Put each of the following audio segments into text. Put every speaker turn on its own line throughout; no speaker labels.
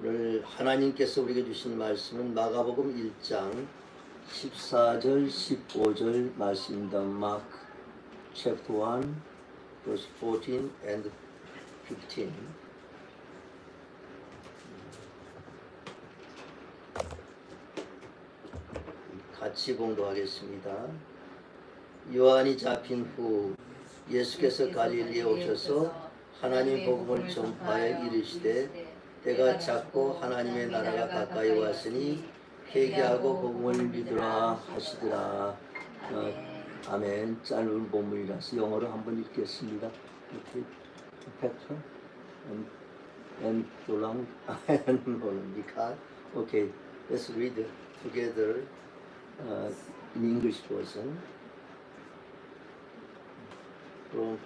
오늘 하나님께서 우리에게 주신 말씀은 마가복음 1장 14절 15절 말씀입니다. Mark chapter 1 verse 14 and 15. 같이 공부하겠습니다. 요한이 잡힌 후 예수께서 갈릴리에 오셔서 하나님 복음을 전파하여 이르시되 때가 찼고 하나님의 나라가 가까이 왔으니 회개하고 복음을 믿으라 하시더라. 아멘. 짧은 본문이라서 영어로 한번 읽겠습니다. Petra and Tulang and Monica. Okay, let's read together in English version from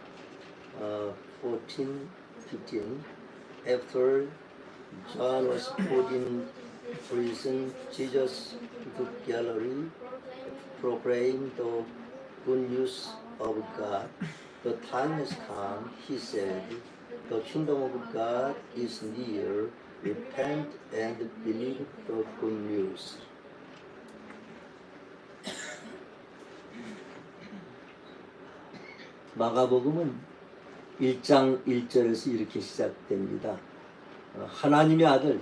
14, 15. After John was put in prison, Jesus to Galilee proclaimed the good news of God. The time has come, he said, the kingdom of God is near. Repent and believe the good news. 마가복음은 1장 1절에서 이렇게 시작됩니다. 하나님의 아들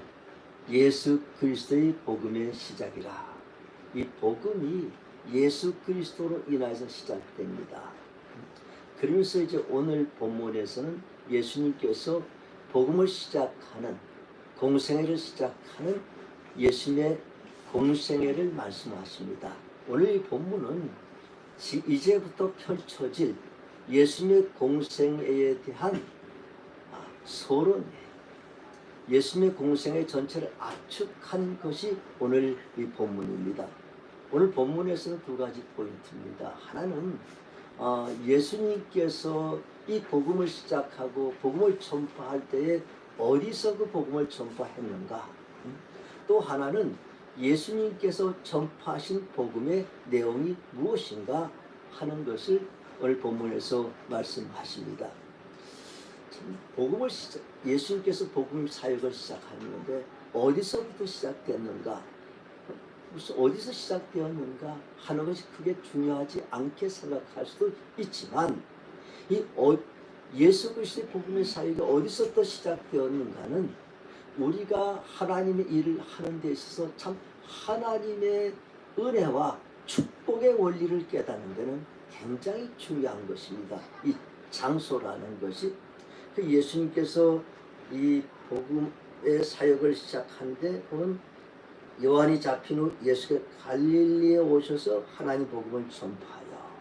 예수 그리스도의 복음의 시작이라. 이 복음이 예수 그리스도로 인하여서 시작됩니다. 그러면서 이제 오늘 본문에서는 예수님께서 복음을 시작하는 공생애를 시작하는 예수님의 공생애를 말씀하십니다. 오늘 이 본문은 이제부터 펼쳐질 예수님의 공생애에 대한 서론, 예수님의 공생애 전체를 압축한 것이 오늘 이 본문입니다. 오늘 본문에서는 두 가지 포인트입니다. 하나는 예수님께서 이 복음을 시작하고 복음을 전파할 때에 어디서 그 복음을 전파했는가. 또 하나는 예수님께서 전파하신 복음의 내용이 무엇인가 하는 것을 오늘 본문에서 말씀하십니다. 예수님께서 복음 사역을 시작하는데 어디서부터 시작됐는가, 어디서 시작되었는가 하는 것이 크게 중요하지 않게 생각할 수도 있지만 예수 그리스도의 복음의 사역이 어디서부터 시작되었는가는 우리가 하나님의 일을 하는 데 있어서 참 하나님의 은혜와 축복의 원리를 깨닫는 데는 굉장히 중요한 것입니다. 이 장소라는 것이. 예수님께서 이 복음의 사역을 시작하는데 보면 요한이 잡힌 후 예수가 갈릴리에 오셔서 하나님 복음을 전파하여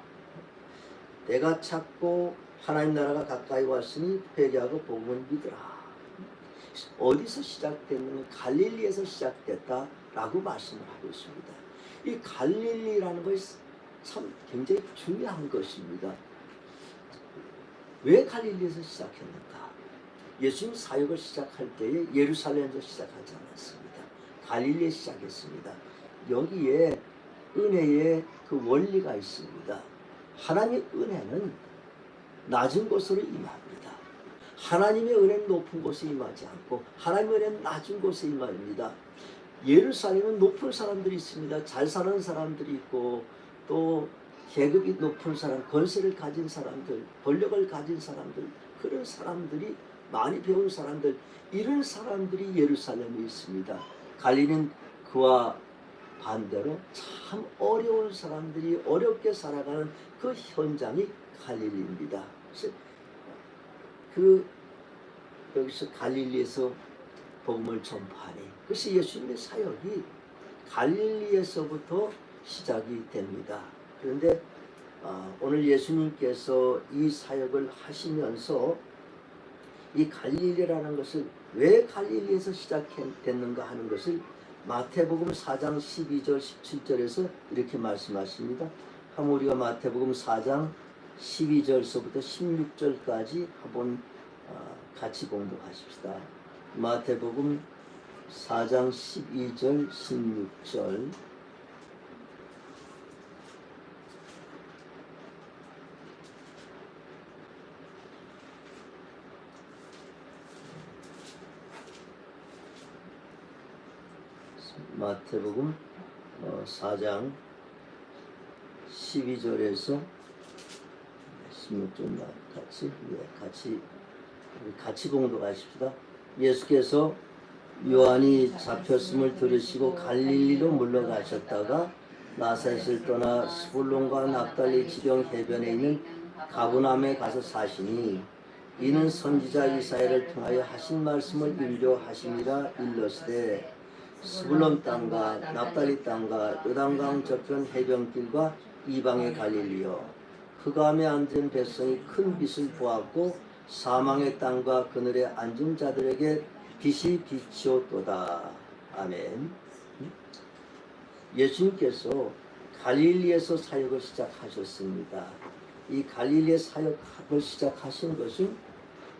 때가 찼고 하나님 나라가 가까이 왔으니 회개하고 복음을 믿으라. 어디서 시작됐느냐? 갈릴리에서 시작됐다라고 말씀을 하고 있습니다. 이 갈릴리라는 것이 참 굉장히 중요한 것입니다. 왜 갈릴리에서 시작했는가? 예수님 사역을 시작할 때에 예루살렘에서 시작하지 않았습니다. 갈릴리에 시작했습니다. 여기에 은혜의 그 원리가 있습니다. 하나님의 은혜는 낮은 곳으로 임합니다. 하나님의 은혜는 높은 곳에 임하지 않고 하나님의 은혜는 낮은 곳에 임합니다. 예루살렘은 높은 사람들이 있습니다. 잘 사는 사람들이 있고 또 계급이 높은 사람, 권세를 가진 사람들, 권력을 가진 사람들, 그런 사람들이 많이 배운 사람들, 이런 사람들이 예루살렘에 있습니다. 갈릴리는 그와 반대로 참 어려운 사람들이 어렵게 살아가는 그 현장이 갈릴리입니다. 여기서 갈릴리에서 복음을 전파하니, 그래서 예수님의 사역이 갈릴리에서부터 시작이 됩니다. 그런데 오늘 예수님께서 이 사역을 하시면서 이 갈릴리라는 것을 왜 갈릴리에서 시작됐는가 하는 것을 마태복음 4장 12절 17절에서 이렇게 말씀하십니다. 한번 우리가 마태복음 4장 12절서부터 16절까지 한번 같이 공부하십시다. 마태복음 4장 12절 16절. 마태복음 4장 12절에서 16절 같이 공독하십시다. 예수께서 요한이 잡혔음을 들으시고 갈릴리로 물러가셨다가 나사렛을 떠나 스불론과 납달리 지경 해변에 있는 가브나움에 가서 사시니 이는 선지자 이사야를 통하여 하신 말씀을 이루려 하심이라 일렀으되 스불론 땅과 납달리 땅과 요단강 저편 해변길과 이방의 갈릴리여 흑암에 앉은 백성이 큰 빛을 보았고 사망의 땅과 그늘에 앉은 자들에게 빛이 비치었도다. 아멘. 예수님께서 갈릴리에서 사역을 시작하셨습니다. 이 갈릴리의 사역을 시작하신 것은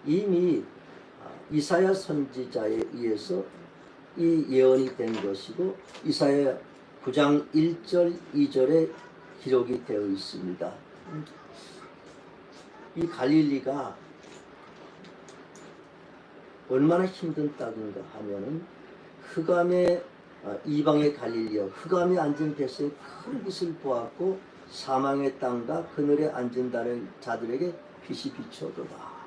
이미 이사야 선지자에 의해서 이 예언이 된 것이고 이사야 9장 1절 2절에 기록이 되어 있습니다. 이 갈릴리가 얼마나 힘든 땅인가 하면은 흑암의 이방의 갈릴리여 흑암에 앉은 백성이 큰 빛을 보았고 사망의 땅과 그늘에 앉은 자들에게 빛이 비춰도다.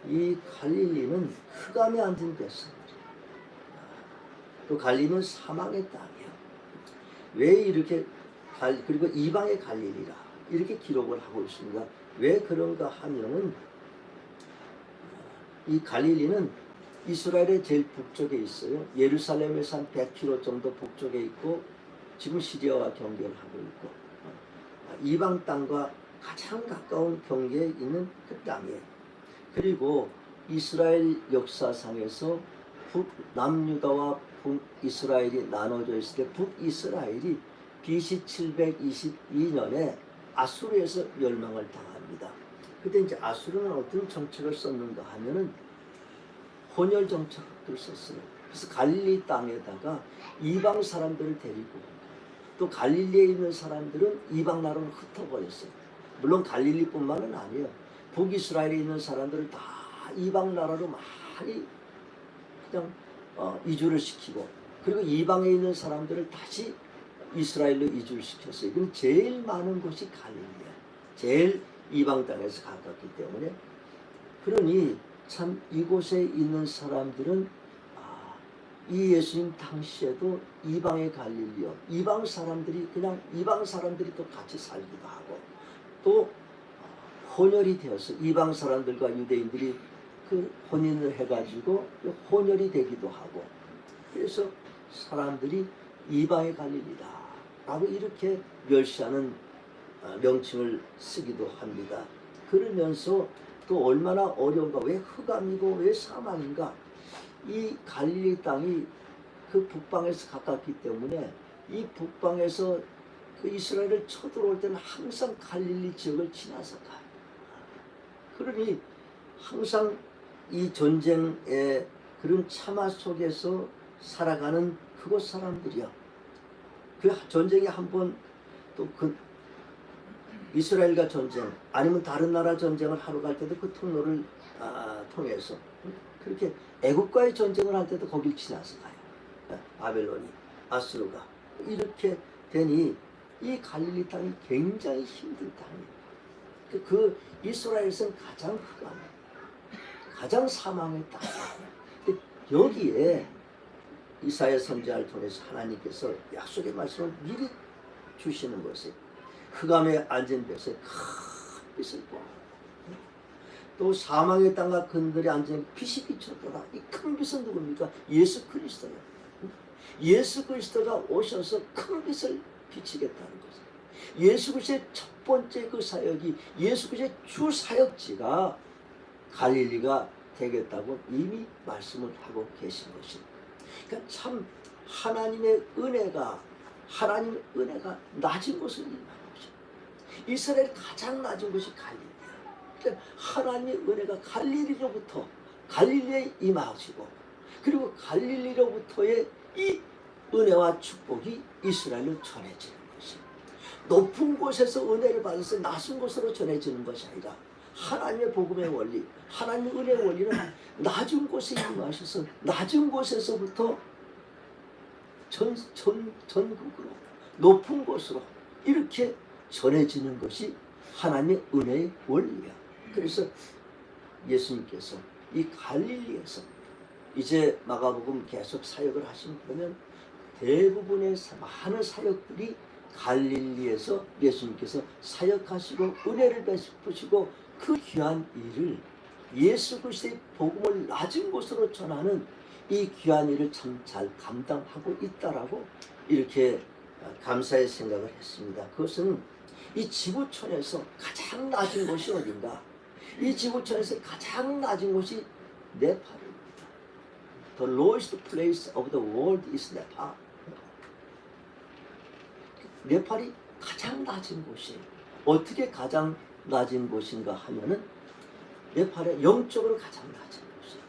이 갈릴리는 흑암에 앉은 백성들, 또 갈릴리는 사망의 땅이야. 왜 이렇게 그리고 이방의 갈릴리라 이렇게 기록을 하고 있습니다. 왜 그런가 하면은 이 갈릴리는 이스라엘의 제일 북쪽에 있어요. 예루살렘에서 한 100km 정도 북쪽에 있고 지금 시리아와 경계를 하고 있고 이방 땅과 가장 가까운 경계에 있는 그 땅이에요. 그리고 이스라엘 역사상에서 북남유다와 북이스라엘이 나눠져 있을 때 북이스라엘이 BC 722년에 아수르에서 멸망을 당합니다. 그때 이제 아수르는 어떤 정책을 썼는가 하면은 혼혈 정책을 썼어요. 그래서 갈릴리 땅에다가 이방 사람들을 데리고 또 갈릴리에 있는 사람들은 이방 나라로 흩어버렸어요. 물론 갈릴리뿐만은 아니에요. 북이스라엘에 있는 사람들을 다 이방 나라로 많이 그냥 이주를 시키고 그리고 이방에 있는 사람들을 다시 이스라엘로 이주를 시켰어요. 그럼 제일 많은 곳이 갈릴리야. 제일 이방 땅에서 가깝기 때문에 그러니 참 이곳에 있는 사람들은 이 예수님 당시에도 이방의 갈릴리요 이방 사람들이 또 같이 살기도 하고 또 혼혈이 되어서 이방 사람들과 유대인들이 그 혼인을 해가지고 혼혈이 되기도 하고 그래서 사람들이 이방의 갈릴리다 라고 이렇게 멸시하는 명칭을 쓰기도 합니다. 그러면서 또 얼마나 어려운가, 왜 흑암이고 왜 사망인가. 이 갈릴리 땅이 그 북방에서 가깝기 때문에 이 북방에서 그 이스라엘을 쳐들어올 때는 항상 갈릴리 지역을 지나서 가요. 그러니 항상 이 전쟁의 그런 참화 속에서 살아가는 그곳 사람들이야. 그 전쟁이 한번 또 그 이스라엘과 전쟁 아니면 다른 나라 전쟁을 하러 갈 때도 그 통로를 통해서 그렇게 애국과의 전쟁을 할 때도 거길 지나서 가요. 바벨론이 아수르가 이렇게 되니 이 갈릴리 땅이 굉장히 힘든 땅이에요. 그 이스라엘에서는 가장 흑암, 가장 사망의 땅이에요. 여기에 이사야 선지자를 통해서 하나님께서 약속의 말씀을 미리 주시는 것이 흑암에 앉은 백성이 큰 빛을 보고 또 사망의 땅과 그늘에 앉은 빛이 비쳤더라. 이 큰 빛은 누굽니까? 예수 그리스도예요. 예수 그리스도가 오셔서 큰 빛을 비치겠다는 거죠. 예수 그리스도의 첫 번째 그 사역이 예수 그리스도의 주 사역지가 갈릴리가 되겠다고 이미 말씀을 하고 계신 것입니다. 그러니까 참 하나님의 은혜가 낮은 곳을 임하는 것입니다. 이스라엘 가장 낮은 곳이 갈릴리야. 그러니까 하나님의 은혜가 갈릴리에 임하시고 그리고 갈릴리로부터의 이 은혜와 축복이 이스라엘로 전해지는 것입니다. 높은 곳에서 은혜를 받아서 낮은 곳으로 전해지는 것이 아니라 하나님의 복음의 원리, 하나님의 은혜의 원리는 낮은 곳에 임하셔서 낮은 곳에서부터 전국으로 높은 곳으로 이렇게 전해지는 것이 하나님의 은혜의 원리야. 그래서 예수님께서 이 갈릴리에서 이제 마가복음 계속 사역을 하신 그러면 대부분의 많은 사역들이 갈릴리에서 예수님께서 사역하시고 은혜를 베푸시고 그 귀한 일을 예수 그리스도의 복음을 낮은 곳으로 전하는 이 귀한 일을 참 잘 감당하고 있다라고 이렇게 감사의 생각을 했습니다. 그것은 이 지구촌에서 가장 낮은 곳이 어딘가? 이 지구촌에서 가장 낮은 곳이 네팔입니다. The lowest place of the world is Nepal. 네팔이 가장 낮은 곳이에요. 어떻게 가장 낮은 곳인가 하면은 네팔의 영적으로 가장 낮은 곳이에요.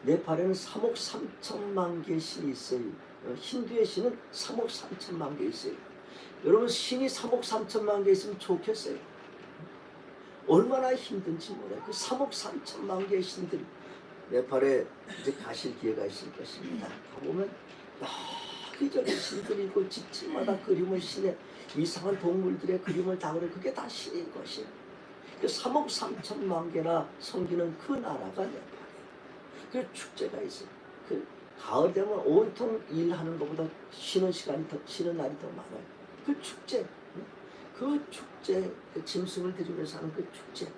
네팔에는 3억 3천만 개 신이 있어요. 힌두의 신은 3억 3천만 개 있어요. 여러분 신이 3억 3천만 개 있으면 좋겠어요. 얼마나 힘든지 몰라요. 그 3억 3천만 개의 신들이 네팔에 이제 가실 기회가 있을 것입니다. 가보면 여기저기 신들이 있고 집집마다 그림을 신에 이상한 동물들의 그림을 다 그려. 그게 다 신인 것이에요. 그 3억 3천만 개나 섬기는 그 나라가 네팔이에요. 그 축제가 있어요. 그 가을 되면 온통 일하는 것보다 쉬는 시간이 쉬는 날이 더 많아요. 그 축제, 그 그 짐승을 들이면서 하는 그 축제.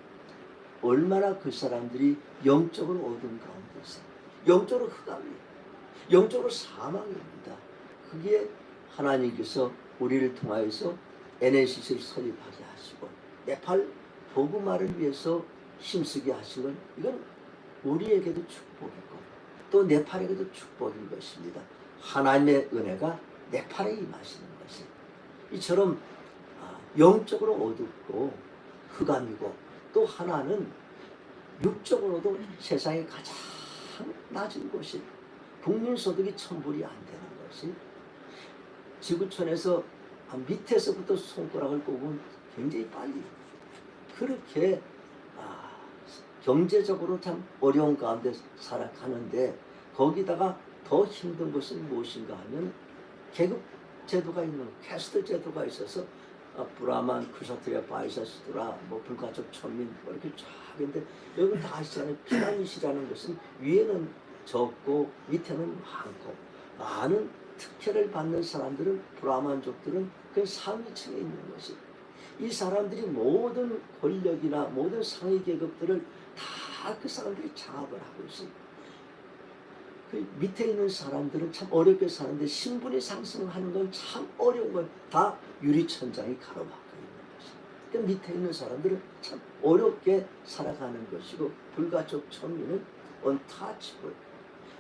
얼마나 그 사람들이 영적으로 어두운 가운데 있어요. 영적으로 흑암이에요. 영적으로 사망입니다. 그게 하나님께서 우리를 통하여서 NNCC를 설립하게 하시고 네팔 복음화를 위해서 힘쓰게 하신 건 이건 우리에게도 축복이고 또 네팔에게도 축복인 것입니다. 하나님의 은혜가 네팔에 임하시는 것이 이처럼 영적으로 어둡고 흑암이고 또 하나는 육적으로도 세상에 가장 낮은 곳이 국민소득이 1000불이 안 되는 것이 지구촌에서 밑에서부터 손가락을 꼽으면 굉장히 빨리 그렇게 경제적으로 참 어려운 가운데 살아가는데 거기다가 더 힘든 것은 무엇인가 하면 계급 제도가 있는 캐스트 제도가 있어서 브라만, 크샤트리아, 바이사, 수드라, 불가족, 천민 이렇게 쫙 있는데 여기 다 아시잖아요. 피라밋이라는 것은 위에는 적고 밑에는 많고 많은 특혜를 받는 사람들은 브라만족들은 그 상위층에 있는 것이 이 사람들이 모든 권력이나 모든 상위 계급들을 다 그 사람들이 장악을 하고 있습니다. 그 밑에 있는 사람들은 참 어렵게 사는데 신분이 상승하는 건 참 어려운 건 다 유리천장이 가로막고 있는 것이죠. 그 밑에 있는 사람들은 참 어렵게 살아가는 것이고 불가촉 천민은 untouchable.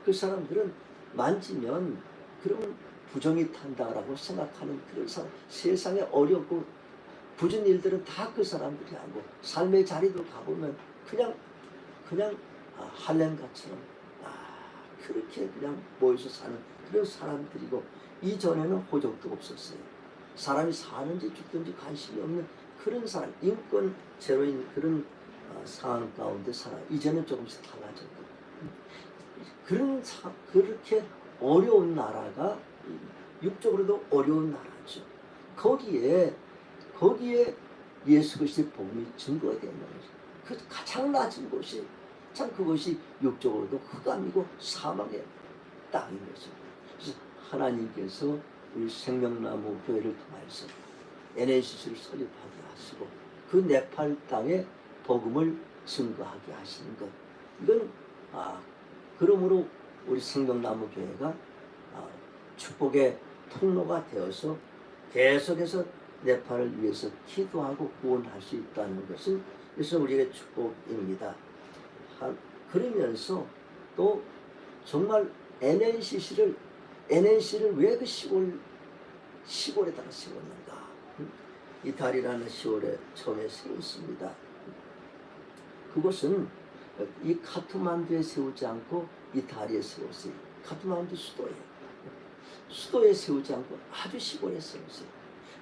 그 사람들은 만지면 그러면 부정이 탄다라고 생각하는 그런 사람, 세상에 어렵고 부진 일들은 다 그 사람들이 하고 삶의 자리도 가보면 그냥 할렘가처럼 그렇게 그냥 모여서 사는 그런 사람들이고 이전에는 호적도 없었어요. 사람이 사는지 죽든지 관심이 없는 그런 사람, 인권 제로인 그런 상황 가운데 살아. 이제는 조금씩 달라졌고 그렇게 어려운 나라가 육적으로도 어려운 나라죠. 거기에 예수 그리스도의 복음이 증거되는 거죠. 그 가장 낮은 곳이 참 그것이 육적으로도 흑암이고 사망의 땅인 것입니다. 그래서 하나님께서 우리 생명나무 교회를 통해서 NNCC를 설립하게 하시고 그 네팔 땅에 복음을 증거하게 하시는 것. 이건 그러므로 우리 생명나무 교회가 축복의 통로가 되어서 계속해서 네팔을 위해서 기도하고 구원할 수 있다는 것은 그래서 우리의 축복입니다. 그러면서 또 정말 NNCC를 왜 그 시골에다가 세웠는가? 이탈이라는 시골에 처음에 세웠습니다. 그것은 이 카트만두에 세우지 않고 이탈리아에 세웠어요. 카트만두 수도에 세우지 않고 아주 시골에 세웠어요.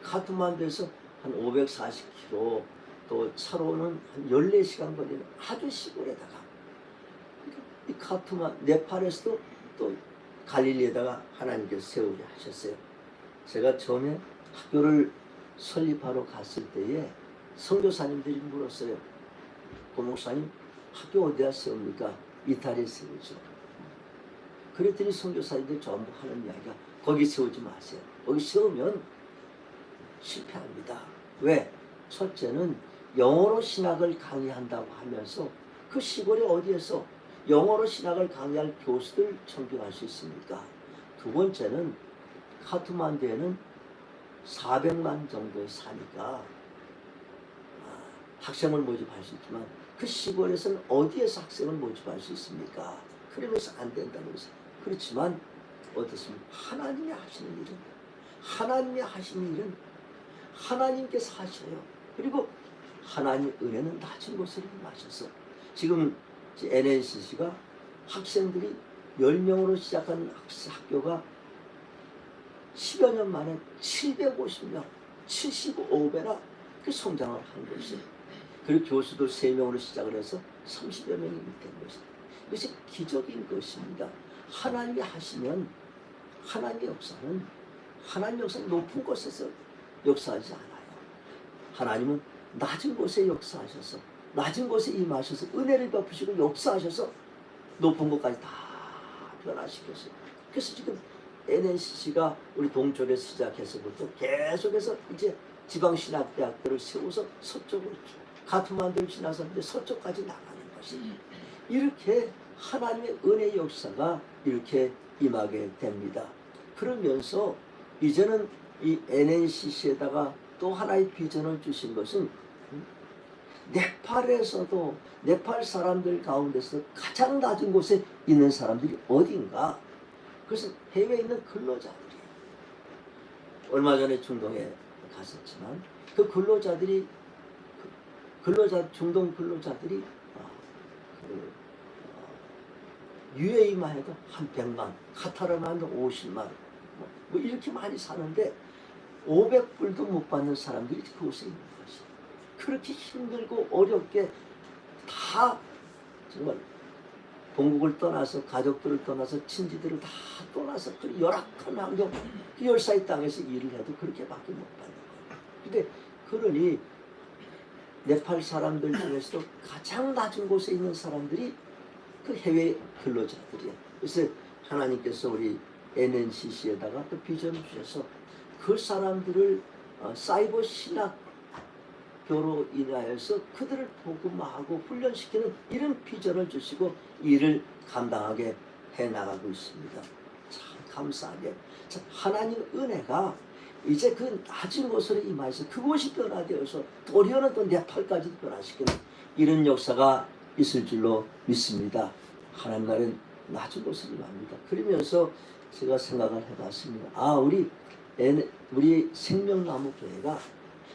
카트만두에서 한 540km 또 차로는 한 14시간 걸리는 아주 시골에다가 이 네팔에서도 또 갈릴리에다가 하나님께서 세우게 하셨어요. 제가 처음에 학교를 설립하러 갔을 때에 선교사님들이 물었어요. 고목사님, 학교 어디다 세웁니까? 이탈리아에 세우죠. 그랬더니 선교사님들이 전부 하는 이야기가 거기 세우지 마세요. 거기 세우면 실패합니다. 왜? 첫째는 영어로 신학을 강의한다고 하면서 그 시골에 어디에서 영어로 신학을 강의할 교수들 청빙할 수 있습니까? 두 번째는 카트만두에는 400만 정도의 사니까 학생을 모집할 수 있지만 그 시골에서는 어디에서 학생을 모집할 수 있습니까? 그러면서 안 된다는 것은. 그렇지만 어떻습니까? 하나님이 하시는 일은, 하나님이 하시는 일은 하나님께서 하셔요. 그리고 하나님의 은혜는 낮은 곳으로 임하셔서 지금 NNCC가 학생들이 10명으로 시작한 학교가 10여 년 만에 750명, 75배나 그 성장을 한 것이에요. 그리고 교수도 3명으로 시작을 해서 30여 명이 된 것이에요. 이것이 기적인 것입니다. 하나님이 하시면 하나님의 역사는, 하나님의 역사는 높은 곳에서 역사하지 않아요. 하나님은 낮은 곳에 역사하셔서, 낮은 곳에 임하셔서 은혜를 베푸시고 역사하셔서 높은 곳까지 다 변화시켰어요. 그래서 지금 NNCC가 우리 동쪽에서 시작해서부터 계속해서 이제 지방신학대학들을 세워서 서쪽으로, 가트만두를 지나서 이제 서쪽까지 나가는 것이, 이렇게 하나님의 은혜의 역사가 이렇게 임하게 됩니다. 그러면서 이제는 이 NNCC에다가 또 하나의 비전을 주신 것은 네팔에서도, 네팔 사람들 가운데서 가장 낮은 곳에 있는 사람들이 어딘가? 그것은 해외에 있는 근로자들이에요. 얼마 전에 중동에 갔었지만 그 근로자들이, 중동 근로자들이 UAE만 해도 한 100만, 카타르만 해도 50만, 뭐 이렇게 많이 사는데 500불도 못 받는 사람들이 그곳에 있는 것이. 그렇게 힘들고 어렵게 다 정말 본국을 떠나서, 가족들을 떠나서, 친지들을 다 떠나서 그 열악한 환경, 그 열사의 땅에서 일을 해도 그렇게밖에 못 받는 거예요. 근데 그러니 네팔 사람들 중에서도 가장 낮은 곳에 있는 사람들이 그 해외 근로자들이에요. 그래서 하나님께서 우리 NNCC에다가 또 비전을 주셔서 그 사람들을 사이버 신학교로 인하여서 그들을 복음화하고 훈련시키는 이런 비전을 주시고 일을 감당하게 해나가고 있습니다. 참 감사하게. 참 하나님의 은혜가 이제 그 낮은 곳으로 임하여서 그곳이 변화되어서 도리어는 또 네팔까지 변화시키는 이런 역사가 있을 줄로 믿습니다. 하나님 나라는 낮은 곳으로 임합니다. 그러면서 제가 생각을 해봤습니다. 우리 생명나무 교회가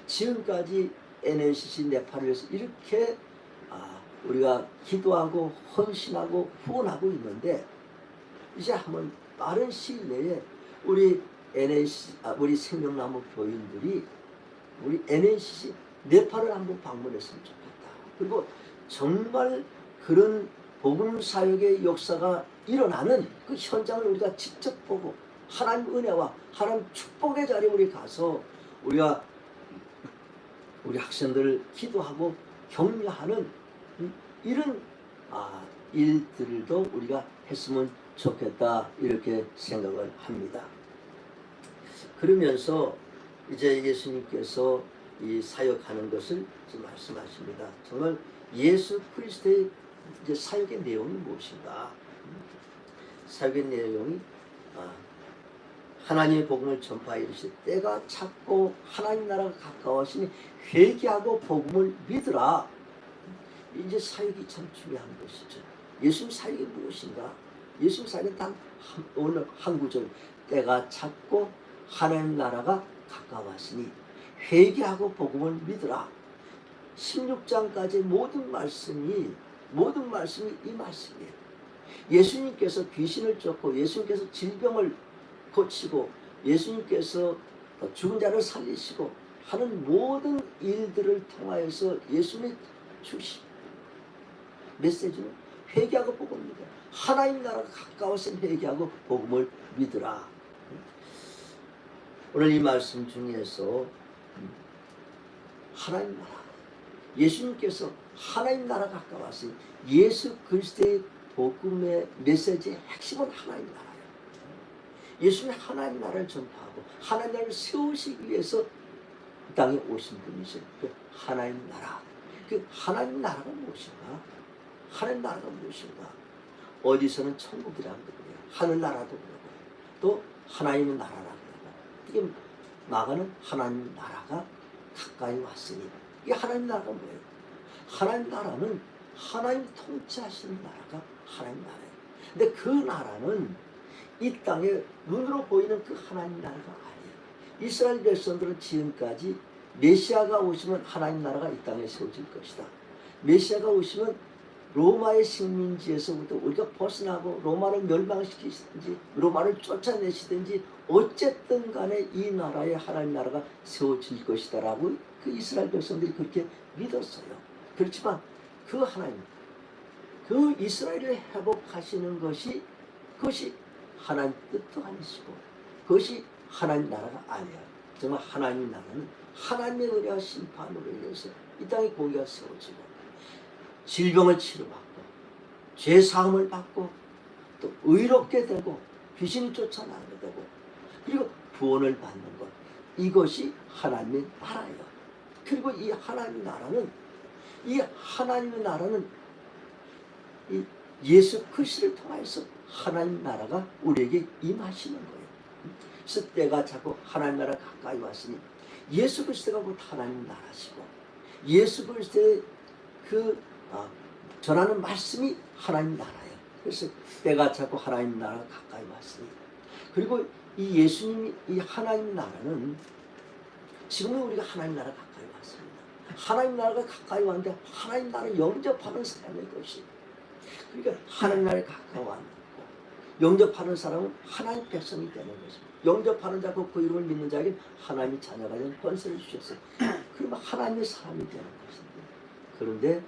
지금까지 NNCC 네팔을 위해서 이렇게 우리가 기도하고 헌신하고 후원하고 있는데, 이제 한번 빠른 시일 내에 우리 우리 생명나무 교인들이 우리 NNCC 네팔을 한번 방문했으면 좋겠다. 그리고 정말 그런 복음 사역의 역사가 일어나는 그 현장을 우리가 직접 보고 하나님 은혜와 하나님 축복의 자리에 우리 가서 우리가 우리 학생들을 기도하고 격려하는 이런 일들도 우리가 했으면 좋겠다, 이렇게 생각을 합니다. 그러면서 이제 예수님께서 이 사역하는 것을 말씀하십니다. 정말 예수 그리스도의 이제 사역의 내용이 무엇인가? 사역의 내용이 하나님의 복음을 전파하여 이르시되 때가 찼고 하나님 나라가 가까워하시니 회개하고 복음을 믿으라. 이제 사역이 참 중요한 것이죠. 예수님 사역이 무엇인가? 예수님 사역은 단 오늘 한 구절, 때가 찼고 하나님 나라가 가까워하시니 회개하고 복음을 믿으라. 16장까지 모든 말씀이 이 말씀이에요. 예수님께서 귀신을 쫓고, 예수님께서 질병을 고치고, 예수님께서 죽은 자를 살리시고 하는 모든 일들을 통하여서 예수님의 주신 메시지는 회개하고 복음을 믿어라. 하나님 나라가 가까워서 회개하고 복음을 믿으라. 오늘 이 말씀 중에서 하나님 나라, 예수님께서 하나님 나라가 가까워서 예수 그리스도의 복음의 메시지의 핵심은 하나님 나라예요. 예수님이 하나님 나라를 전파하고 하나님 나라를 세우시기 위해서 이 땅에 오신 분이죠. 그 하나님 나라. 그 하나님 나라가 무엇인가? 하나님 나라가 무엇인가? 어디서는 천국이라고 그래요. 하늘나라도 그러고 또 하나님의 나라라고 그러고 이게 마가는 하나님 나라가 가까이 왔으니 이게 하나님 나라가 뭐예요? 하나님 나라는 하나님 통치하시는 나라가 하나님 나라예요. 근데 그 나라는 이 땅에 눈으로 보이는 그 하나님 나라가 아니에요. 이스라엘 백성들은 지금까지 메시아가 오시면 하나님 나라가 이 땅에 세워질 것이다. 메시아가 오시면 로마의 식민지에서부터 우리가 벗어나고 로마를 멸망시키시든지 로마를 쫓아내시든지 어쨌든 간에 이 나라에 하나님 나라가 세워질 것이다 라고 그 이스라엘 백성들이 그렇게 믿었어요. 그렇지만 그 하나님, 그 이스라엘을 회복하시는 것이 그것이 하나님 뜻도 아니시고 그것이 하나님 나라가 아니야. 정말 하나님 나라는 하나님의 은혜와 심판으로 인해서 이 땅에 공의가 세워지고 질병을 치료받고 죄사함을 받고 또 의롭게 되고 귀신이 쫓아나게 되고 그리고 구원을 받는 것, 이것이 하나님의 나라예요. 그리고 이 하나님의 나라는 이 예수 그리스도를 통해서 하나님 나라가 우리에게 임하시는 거예요. 그래서 때가 자꾸 하나님 나라 가까이 왔으니 예수 그리스도가 곧 하나님 나라시고 예수 그리스도의 전하는 말씀이 하나님 나라예요. 그래서 때가 자꾸 하나님 나라가 가까이 왔으니 그리고 이 예수님이 이 하나님 나라는 지금은 우리가 하나님 나라 가까이 왔습니다. 하나님 나라가 가까이 왔는데 하나님 나라를 영접하는 사람의 것이 그러니까 하나님 나라에 가까워 영접하는 사람은 하나님 백성이 되는 것입니다. 영접하는 자고 그 이름을 믿는 자에게 하나님이 자녀가 되는 권세를 주셨어요. 그러면 하나님의 사람이 되는 것입니다. 그런데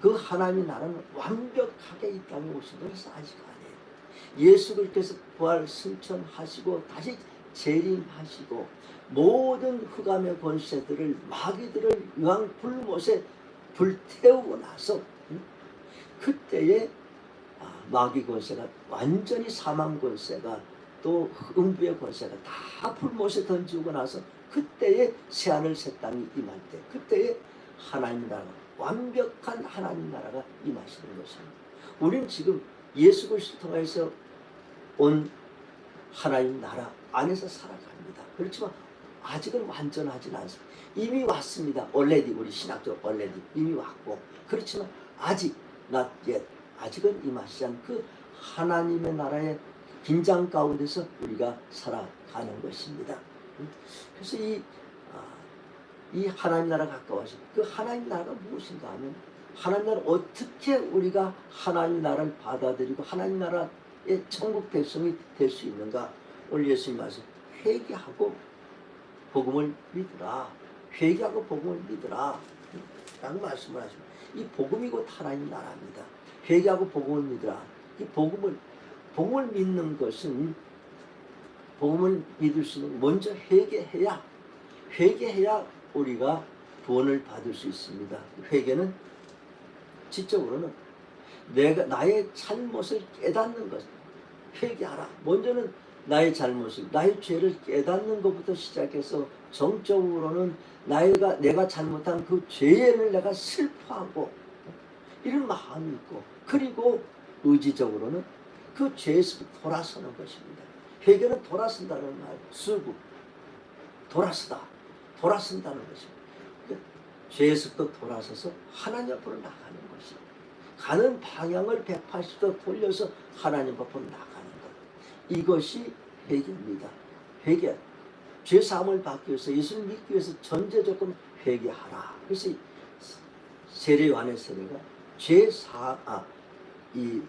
그 하나님의 나라는 완벽하게 이 땅에 오신 것은 아직 아니에요. 예수 그리스도께서 부활 승천하시고 다시 재림하시고 모든 흑암의 권세들을 마귀들을 유황 불못에 불태우고 나서 그때에 마귀 권세가 완전히 사망 권세가 또 음부의 권세가 다 불못에 던지고 나서 그때에 새하늘 새 땅이 임할 때 그때에 하나님 나라가 완벽한 하나님 나라가 임하시는 것입니다. 우리는 지금 예수 그리스도 통해서 온 하나님 나라 안에서 살아갑니다. 그렇지만 아직은 완전하지는 않습니다. 이미 왔습니다. already 우리 신학적 already 이미 왔고 그렇지만 아직 not yet 아직은 임하시지 않은 그 하나님의 나라의 긴장 가운데서 우리가 살아가는 것입니다. 그래서 이 하나님 나라 가까워서 그 하나님 나라가 무엇인가 하면 하나님 나라 어떻게 우리가 하나님 나라를 받아들이고 하나님 나라의 천국 백성이 될 수 있는가? 오늘 예수님 말씀 회개하고 복음을 믿으라. 회개하고 복음을 믿으라. 라고 말씀을 하십니다. 이 복음이 곧 하나님 나라입니다. 회개하고 복음을 믿으라. 이 복음을 믿는 것은 복음을 믿을 수 있는 먼저 회개해야 우리가 구원을 받을 수 있습니다. 회개는 지적으로는 나의 잘못을 깨닫는 것. 회개하라. 먼저는 나의 잘못을, 나의 죄를 깨닫는 것부터 시작해서 정적으로는 내가 잘못한 그 죄를 내가 슬퍼하고 이런 마음이 있고 그리고 의지적으로는 그 죄에서 돌아서는 것입니다. 회개는 돌아선다는 말, 수구, 돌아선다는 것입니다. 그러니까 죄에서부터 돌아서서 하나님 앞으로 나가는 것입니다. 가는 방향을 180도 돌려서 하나님 앞으로 나가는 것. 이것이 회개입니다. 회개. 죄 사함을 받기 위해서 예수를 믿기 위해서 전제 조건 회개하라. 그래서 세례 요한의 세례가 이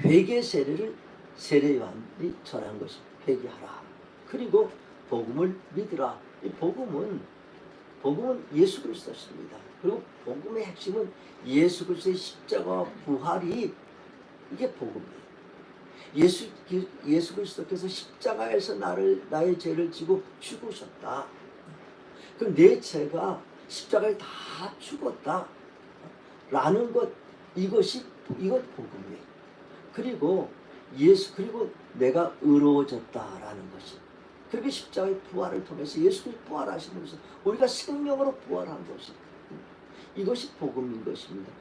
회개 세례를 세례 요한이 전한 것이 회개하라. 그리고 복음을 믿으라. 이 복음은 복음은 예수 그리스도십니다. 그리고 복음의 핵심은 예수 그리스도의 십자가와 부활이 이게 복음이에요. 예수 그리스도께서 십자가에서 나의 죄를 지고 죽으셨다. 그럼 내 죄가 십자가에 다 죽었다. 라는 것, 이것 복음이에요. 그리고 그리고 내가 의로워졌다라는 것이. 그리고 십자가의 부활을 통해서 예수님이 부활하시는 것은 우리가 생명으로 부활한 것이. 이것이 복음인 것입니다.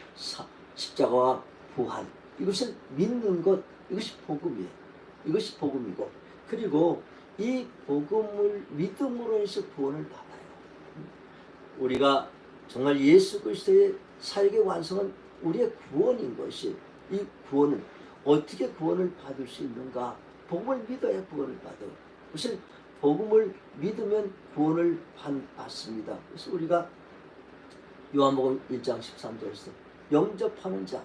십자가와 부활. 이것을 믿는 것, 이것이 복음이에요. 이것이 복음이고. 그리고 이 복음을 믿음으로 해서 구원을 받아요. 우리가 정말 예수 그리스도의 사역의 완성은 우리의 구원인 것이. 이 구원은 어떻게 구원을 받을 수 있는가? 복음을 믿어야 구원을 받아요. 무슨 복음을 믿으면 구원을 받습니다. 그래서 우리가 요한복음 1장 13절에서 영접하는 자,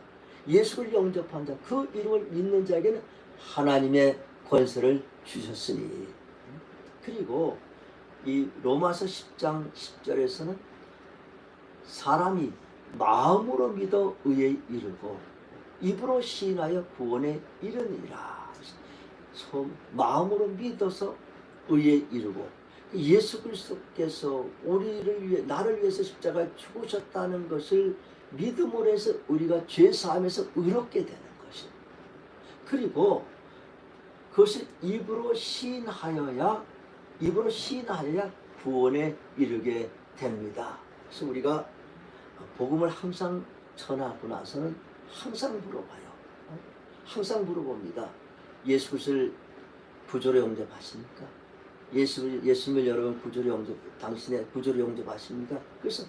예수를 영접하는 자, 그 이름을 믿는 자에게는 하나님의 권세를 주셨으니. 그리고 이 로마서 10장 10절에서는 사람이 마음으로 믿어 의에 이르고 입으로 시인하여 구원에 이르니라. 마음으로 믿어서 의에 이르고, 예수 그리스도께서 나를 위해서 십자가에 죽으셨다는 것을 믿음으로 해서 우리가 죄 사함에서 의롭게 되는 것이. 그리고 그것을 입으로 시인하여야 구원에 이르게 됩니다. 그래서 우리가 복음을 항상 전하고 나서는 항상 물어봐요. 항상 물어봅니다. 예수 그리스도를 구주로 영접하십니까? 예수님을 여러분 당신의 구주로 영접하십니까? 그래서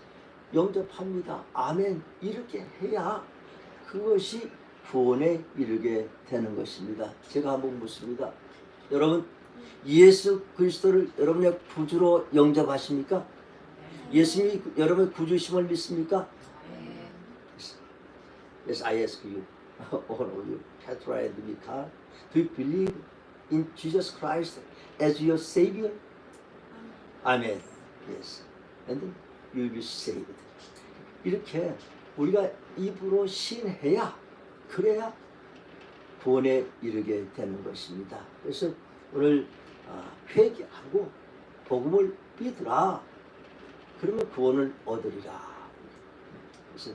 영접합니다. 아멘. 이렇게 해야 그것이 구원에 이르게 되는 것입니다. 제가 한번 묻습니다. 여러분, 예수 그리스도를 여러분의 구주로 영접하십니까? 예수님이 여러분의 구주심을 믿습니까? Yes, I ask you, all of you, Petra and Mika, do you believe in Jesus Christ as your Savior? Amen. Yes. And then you will be saved. 이렇게 우리가 입으로 시인해야, 그래야 구원에 이르게 되는 것입니다. 그래서 오늘 회개하고 복음을 믿으라. 그러면 구원을 얻으리라. 그래서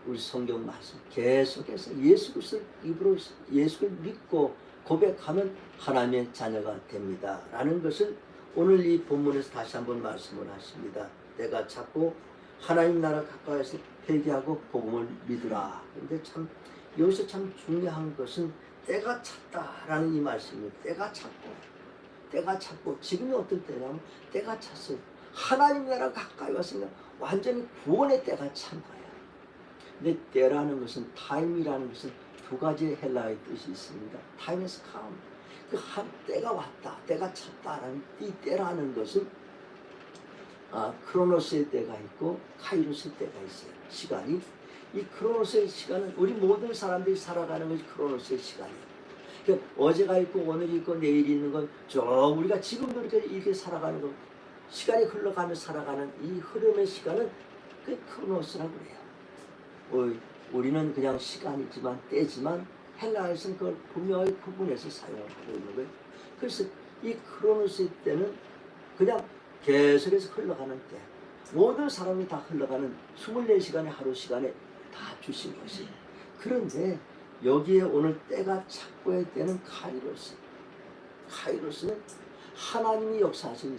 우리 성경 말씀 계속해서 예수 그리스도를 입으로 예수를 믿고 고백하면 하나님의 자녀가 됩니다. 라는 것을 오늘 이 본문에서 다시 한번 말씀을 하십니다. 내가 찾고 하나님 나라 가까이서 회개하고 복음을 믿으라. 그런데 참 여기서 참 중요한 것은 때가 찼다라는 이 말씀입니다. 때가 찼고 지금이 어떤 때냐면 때가 찼어요. 하나님 나라 가까이 왔으니까 완전히 구원의 때가 찬 거예요. 근데 때라는 것은, 타임이라는 것은 두 가지 헬라어의 뜻이 있습니다. Time has come. 그 한 때가 왔다, 때가 찼다라는 이 때라는 것은 크로노스의 때가 있고 카이로스의 때가 있어요. 시간이. 이 크로노스의 시간은 우리 모든 사람들이 살아가는 것이 크로노스의 시간이에요. 그러니까 어제가 있고 오늘이 있고 내일이 있는 건 우리가 지금도 이렇게 살아가는 거, 시간이 흘러가며 살아가는 이 흐름의 시간은 그 크로노스라고 그래요. 우리는 그냥 시간이지만 때지만 헬라에서는 그걸 분명히 구분해서 사용을 하고 있는 거예요. 그래서 이 크로노스의 때는 그냥 계속해서 흘러가는 때, 모든 사람이 다 흘러가는 24시간의 하루 시간에 다 주신 것이. 그런데 여기에 오늘 때가 찼고의 때는 카이로스는 하나님이 역사하신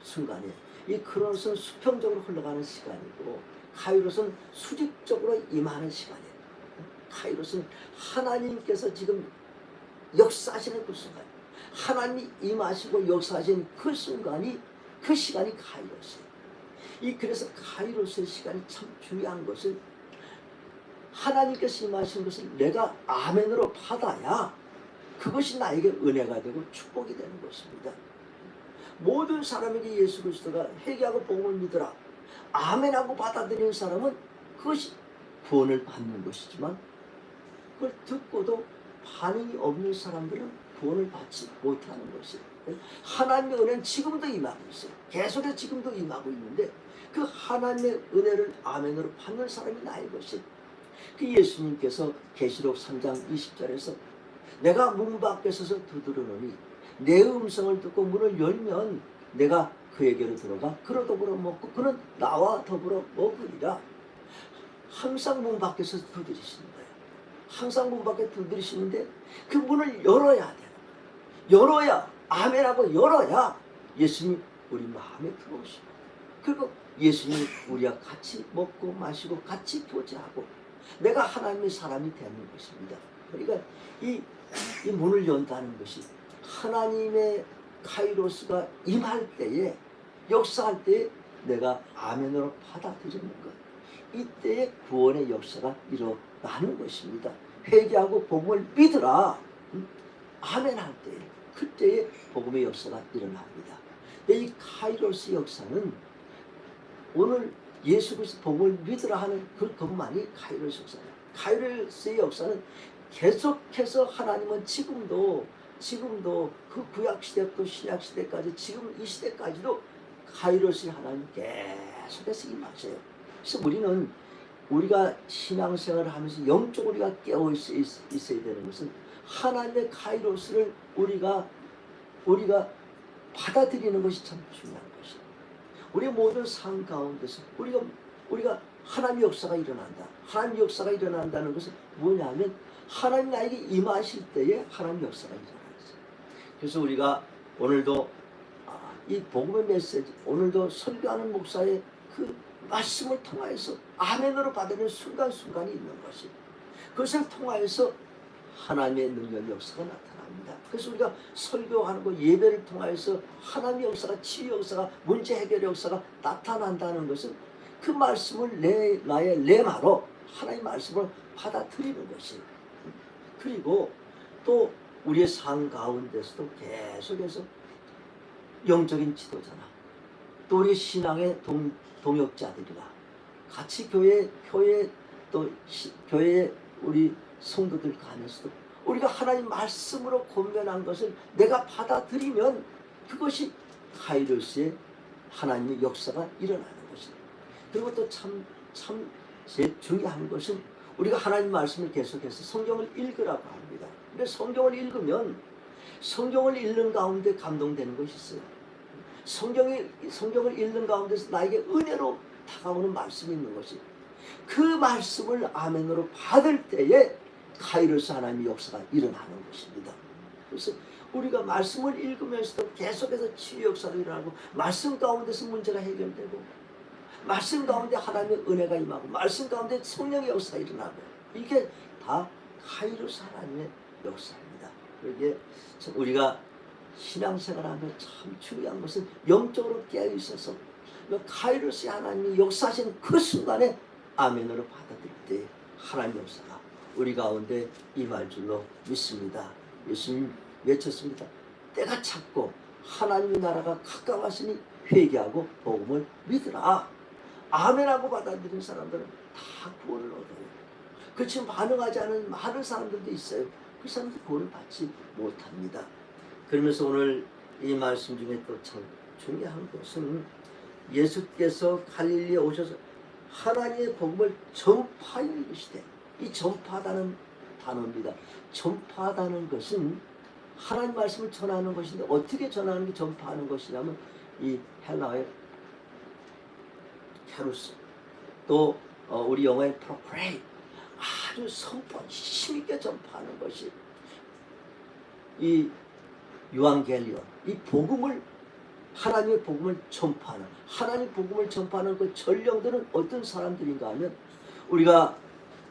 순간이에요. 이 크로노스는 수평적으로 흘러가는 시간이고 카이로스는 수직적으로 임하는 시간이에요. 카이로스는 하나님께서 지금 역사하시는 그 순간, 하나님이 임하시고 역사하시는 그 순간이, 그 시간이 카이로스예요. 그래서 카이로스의 시간이 참 중요한 것은, 하나님께서 임하신 것을 내가 아멘으로 받아야 그것이 나에게 은혜가 되고 축복이 되는 것입니다. 모든 사람에게 예수 그리스도가 회개하고 복음을 믿으라, 아멘하고 받아들이는 사람은 그것이 구원을 받는 것이지만, 그걸 듣고도 반응이 없는 사람들은 구원을 받지 못하는 것이, 하나님의 은혜는 지금도 임하고 있어요. 계속해서 지금도 임하고 있는데 그 하나님의 은혜를 아멘으로 받는 사람이 나의 것이, 그 예수님께서 계시록 3장 20절에서 내가 문 밖에 서서 두드리노니 내 음성을 듣고 문을 열면 내가 그에게로 들어가 그로 더불어 먹고 그는 나와 더불어 먹으리라. 항상 문 밖에서 두드리시는 거예요. 항상 문 밖에 두드리시는데 그 문을 열어야 돼요. 열어야, 아멘하고 열어야 예수님 우리 마음에 들어오시고, 그리고 예수님 우리와 같이 먹고 마시고 같이 교제하고 내가 하나님의 사람이 되는 것입니다. 그러니까 이 문을 연다는 것이 하나님의 카이로스가 임할 때에, 역사할 때에 내가 아멘으로 받아들이는 것, 이때에 구원의 역사가 일어나는 것입니다. 회개하고 복음을 믿으라, 아멘할 때에, 그때에 복음의 역사가 일어납니다. 근데 이 카이로스 역사는 오늘 예수 그리스도 복음을 믿으라 하는 그것만이 카이로스 역사예요. 카이로스의 역사는 계속해서 하나님은 지금도 그 구약시대부터 신약시대까지 지금 이 시대까지도 카이로스의 하나님 계속해서 임하세요. 그래서 우리가 신앙생활을 하면서 영적으로 우리가 깨어 있어야 되는 것은 하나님의 카이로스를 우리가 받아들이는 것이 참 중요한 것이에요. 우리 모든 삶 가운데서 우리가 하나님의 역사가 일어난다. 하나님의 역사가 일어난다는 것은 뭐냐면 하나님 나에게 임하실 때에 하나님의 역사가 일어나요. 그래서 우리가 오늘도 이 복음의 메시지, 오늘도 설교하는 목사의 그 말씀을 통하여서 아멘으로 받는 순간순간이 있는 것이, 그것을 통하여서 하나님의 능력 역사가 나타납니다. 그래서 우리가 설교하는 거, 예배를 통하여서 하나님의 역사가, 치유 역사가, 문제 해결 역사가 나타난다는 것은 그 말씀을 나의 레마로 하나님의 말씀을 받아들이는 것이, 그리고 또 우리의 삶 가운데서도 계속해서 영적인 지도자나 또 우리 신앙의 동역자들이라 같이 교회 또 교회에 우리 성도들 간에서도 우리가 하나님 말씀으로 권면한 것을 내가 받아들이면 그것이 카이로스의 하나님의 역사가 일어나는 것입니다. 그리고 또 참 제일 중요한 것은 우리가 하나님 말씀을 계속해서 성경을 읽으라고 합니다. 근데 성경을 읽으면 성경을 읽는 가운데 감동되는 것이 있어요. 성경을 읽는 가운데서 나에게 은혜로 다가오는 말씀이 있는 것이, 그 말씀을 아멘으로 받을 때에 카이로스 하나님의 역사가 일어나는 것입니다. 그래서 우리가 말씀을 읽으면서도 계속해서 치유 역사가 일어나고, 말씀 가운데서 문제가 해결되고, 말씀 가운데 하나님의 은혜가 임하고, 말씀 가운데 성령의 역사가 일어나고, 이게 다 카이로스 하나님의 역사입니다. 그러기에 우리가 신앙생활하면 참 중요한 것은 영적으로 깨어있어서 카이로스 하나님이 역사하신 그 순간에 아멘으로 받아들일 때 하나님의 역사가 우리 가운데 임할 줄로 믿습니다. 예수님 외쳤습니다. 때가 찼고 하나님의 나라가 가까웠으니 회개하고 복음을 믿으라. 아멘하고 받아들인 사람들은 다 구원을 얻어요. 그렇지만 반응하지 않은 많은 사람들도 있어요. 그 사람들 구원을 받지 못합니다. 그러면서 오늘 이 말씀 중에 또 참 중요한 것은 예수께서 갈릴리에 오셔서 하나님의 복음을 전파하여 이르시되, 이 전파하다는 단어입니다. 전파하다는 것은 하나님 말씀을 전하는 것인데, 어떻게 전하는 게 전파하는 것이냐면 이 헬라어의 캐루스, 또 우리 영어의 프로크레이, 아주 선포 힘있게 전파하는 것이 이 유앙겔리온, 이 복음을, 하나님의 복음을 전파하는, 하나님의 복음을 전파하는 그 전령들은 어떤 사람들인가 하면, 우리가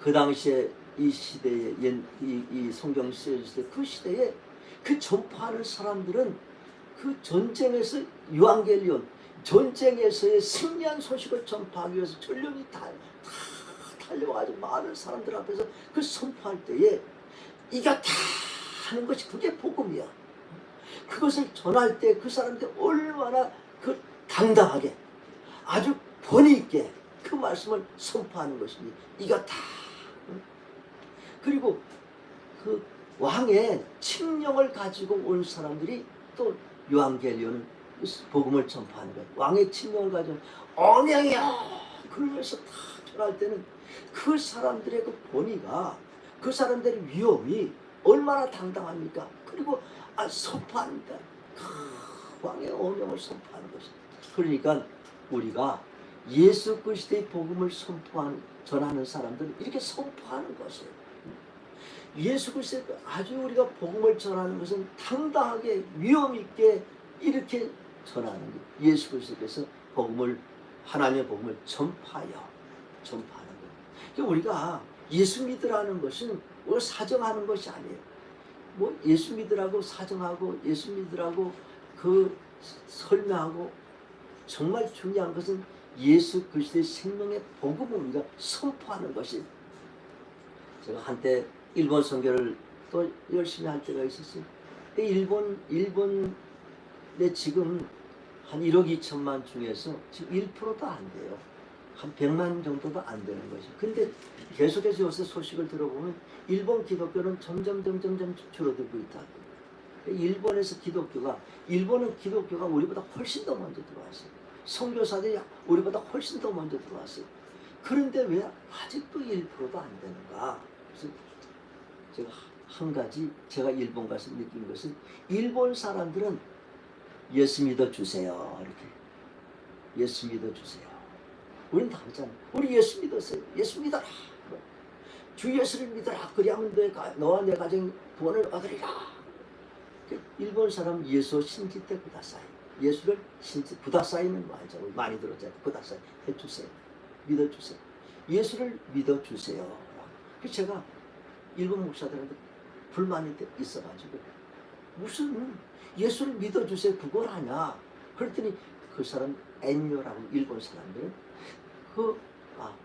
그 당시에 이 시대에 이 성경 시대 그 시대에 그 전파하는 사람들은 그 전쟁에서 유앙겔리온, 전쟁에서의 승리한 소식을 전파하기 위해서 전령이 다 달려가지고 많은 사람들 앞에서 그 선포할 때에 이겼다 하는 것이, 그게 복음이야. 그것을 전할 때 그 사람들 얼마나 그 당당하게, 아주 권위 있게 그 말씀을 선포하는 것입니다. 이겼다. 그리고 그 왕의 칙령을 가지고 온 사람들이 또 요한계리오는 복음을 전파하는 거예요. 왕의 칙령을 가지고 언양이야 그러면서 다 전할 때는 그 사람들의 그 권위가, 그 사람들의 위엄이 얼마나 당당합니까? 그리고 선포합니다. 왕의 언양을 선포하는 것이. 그러니까 우리가 예수 그리스도의 복음을 전하는 사람들은 이렇게 선포하는 것이에요. 예수 그리스도의 아주 우리가 복음을 전하는 것은 당당하게 위엄 있게 이렇게 전하는 것. 예수 그리스도께서 하나님의 복음을 전파하는 것. 그러니까 우리가 예수 믿으라는 것은 우리가 사정하는 것이 아니에요. 뭐 예수 믿으라고 사정하고 예수 믿으라고 그 설명하고, 정말 중요한 것은 예수 그리스도의 생명의 복음을 우리가 선포하는 것이. 제가 한때 일본 선교를 또 열심히 할 때가 있었어요. 근데 일본에 지금 한 1억 2천만 중에서 지금 1%도 안 돼요. 한 100만 정도도 안 되는 것이. 근데 계속해서 요새 소식을 들어보면 일본 기독교는 점점 줄어들고 있다. 일본은 기독교가 우리보다 훨씬 더 먼저 들어왔어요. 선교사들이 우리보다 훨씬 더 먼저 들어왔어요. 그런데 왜 아직도 1%도 안 되는가? 그래서 제가 한 가지 제가 일본 가서 느낀 것은, 일본 사람들은 예수 믿어 주세요. 이렇게 예수 믿어 주세요. 우리는 다 그렇잖아요. 우리 예수 믿었어요. 예수 믿어라. 주 예수를 믿어라. 그리하면 너와 내 가정이 구원을 얻으리라. 일본 사람 예수 신지테 구다사이. 예수를 구다사이는 말이죠. 많이 들었잖아요. 구다사이 해주세요. 믿어주세요. 예수를 믿어주세요. 그래서 제가 일본 목사들한테 불만이 있어가지고, 무슨 예수를 믿어주세요 그걸 하냐. 그랬더니 그 사람 엔요라고, 일본 사람들은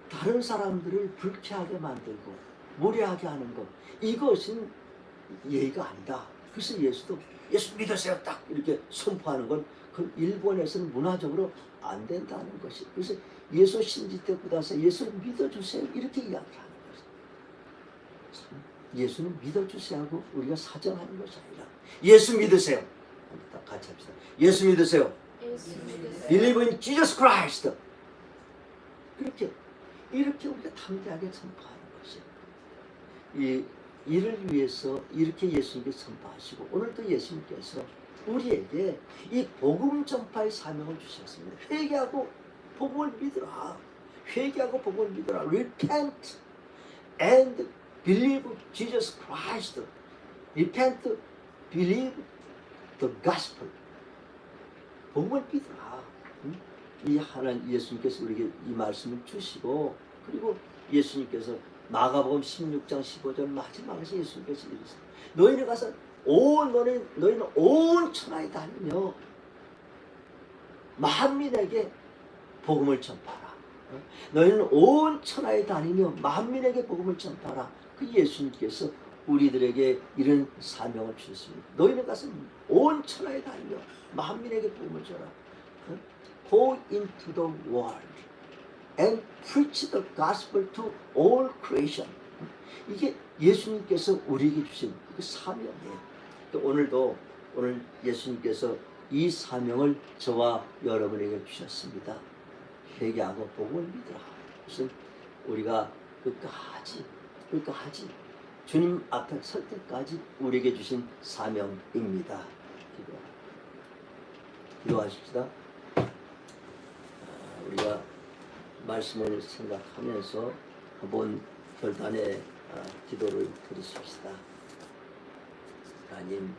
다른 사람들을 불쾌하게 만들고 무례하게 하는 것, 이것은 예의가 아니다. 그래서 예수 믿으세요 딱 이렇게 선포하는 건 그 일본에서는 문화적으로 안 된다는 것이. 그래서 예수 신지테 구다사, 예수를 믿어주세요 이렇게 이야기하는 것이. 예수는 믿어주세요 하고 우리가 사정하는 것이 아니라 예수 믿으세요. 같이 합시다. 예수 믿으세요. Believe in Jesus Christ. 이렇게 우리가 담대하게 선포하는 것이. 이를 위해서 이렇게 예수님께 선포하시고, 오늘도 예수님께서 우리에게 이 복음 전파의 사명을 주셨습니다. 회개하고 복음을 믿으라. 회개하고 복음을 믿으라. Repent and believe Jesus Christ. Repent, believe the gospel. 복음을 믿으라. 이 하나님 예수님께서 우리에게 이 말씀을 주시고, 그리고 예수님께서 마가복음 16장 15절 마지막에서 예수님께서 이르시되, 너희는 가서 너희는 온 천하에 다니며 만민에게 복음을 전파하라. 너희는 온 천하에 다니며 만민에게 복음을 전파하라. 그 예수님께서 우리들에게 이런 사명을 주셨습니다. 너희는 가서 온 천하에 다니며 만민에게 복음을 전하라. Go into the world and preach the gospel to all creation. 이게 예수님께서 우리에게 주신 그 사명이에요. 오늘 예수님께서 이 사명을 저와 여러분에게 주셨습니다. 회개하고 복음을 믿으라. 그것은 우리가 끝까지 주님 앞에 설 때까지 우리에게 주신 사명입니다. 기도하십시다. 우리가 말씀을 생각하면서 한번 결단의 기도를 드리십시다. 하나님,